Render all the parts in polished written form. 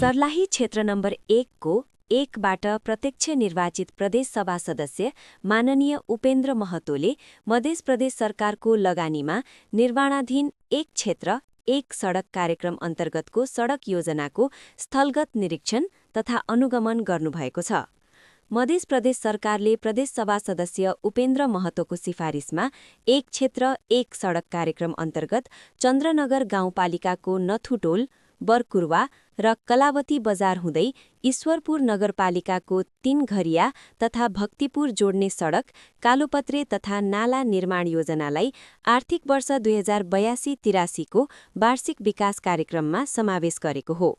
सर्लाही क्षेत्र नम्बर 1 को 1 बाट प्रत्यक्ष निर्वाचित प्रदेश सभा सदस्य माननीय उपेन्द्र महतोले मध्य प्रदेश सरकारको लगानीमा निर्माणाधीन 1 क्षेत्र 1 सडक कार्यक्रम अन्तर्गतको सडक योजनाको स्थलगत निरीक्षण तथा अनुगमन गर्नुभएको छ। मध्य प्रदेश सरकारले प्रदेश सभा सदस्य उपेन्द्र महतोको सिफारिसमा 1 क्षेत्र 1 सडक कार्यक्रम अन्तर्गत चन्द्रनगर गाउँपालिकाको नथुटोल, बरकुरवा र कलावती बजार हुँदै ईश्वरपुर नगरपालिकाको 3 घरिया तथा भक्तिपुर जोड्ने सडक, कालोपत्रे तथा नाला निर्माण योजनालाई आर्थिक वर्ष 2082-83 को वार्षिक विकास कार्यक्रममा समावेश गरेको हो।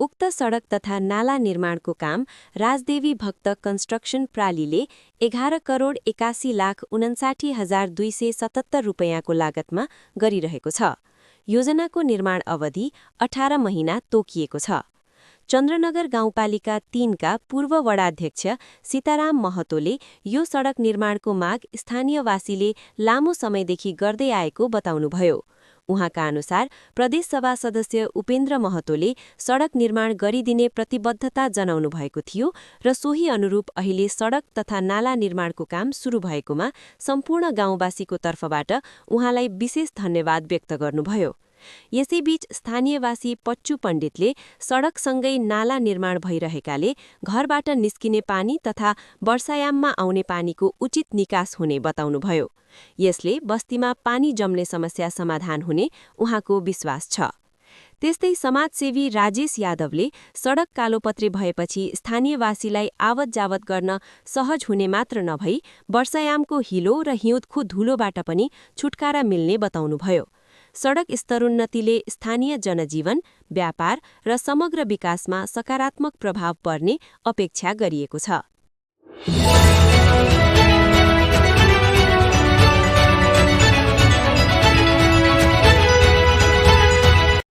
उक्त सडक तथा नाला निर्माणको काम राजदेवी भक्त कन्स्ट्रक्सन प्रालीले 11,81,59,277 रुपैयाँको लागतमा गरिरहेको छ। योजनाको निर्माण अवधि 18 महिना तोकिएको छ। चन्द्रनगर गाउँपालिका 3 का पूर्व वडाध्यक्ष सीताराम महतोले यो सडक निर्माणको माग स्थानीयवासीले लामो समयदेखि गर्दै आएको बताउनुभयो। उहाँका अनुसार प्रदेश सभा सदस्य उपेन्द्र महतोले सडक निर्माण गरिदिने प्रतिबद्धता जनाउनु भएको थियो र सोही अनुरूप अहिले सडक तथा नाला निर्माणको काम सुरु भएकोमा सम्पूर्ण गाउँवासीको तर्फबाट उहाँलाई विशेष धन्यवाद व्यक्त गर्नुभयो। यसैबीच स्थानीयवासी पच्चु पण्डितले सडकसँगै नाला निर्माण भइरहेकाले घरबाट निस्किने पानी तथा वर्षायाममा आउने पानीको उचित निकास हुने बताउनुभयो। यसले बस्तीमा पानी जम्ने समस्या समाधान हुने उहाँको विश्वास छ। त्यस्तै समाजसेवी राजेश यादवले सडक कालोपत्रे भएपछि स्थानीयवासीलाई आवत जावत गर्न सहज हुने मात्र नभई वर्षायामको हिलो र हिउँदको धुलोबाट पनि छुटकारा मिल्ने बताउनुभयो। सडक स्तरोन्नतिले स्थानीय जनजीवन, व्यापार र समग्र विकासमा सकारात्मक प्रभाव पर्ने अपेक्षा गरिएको छ।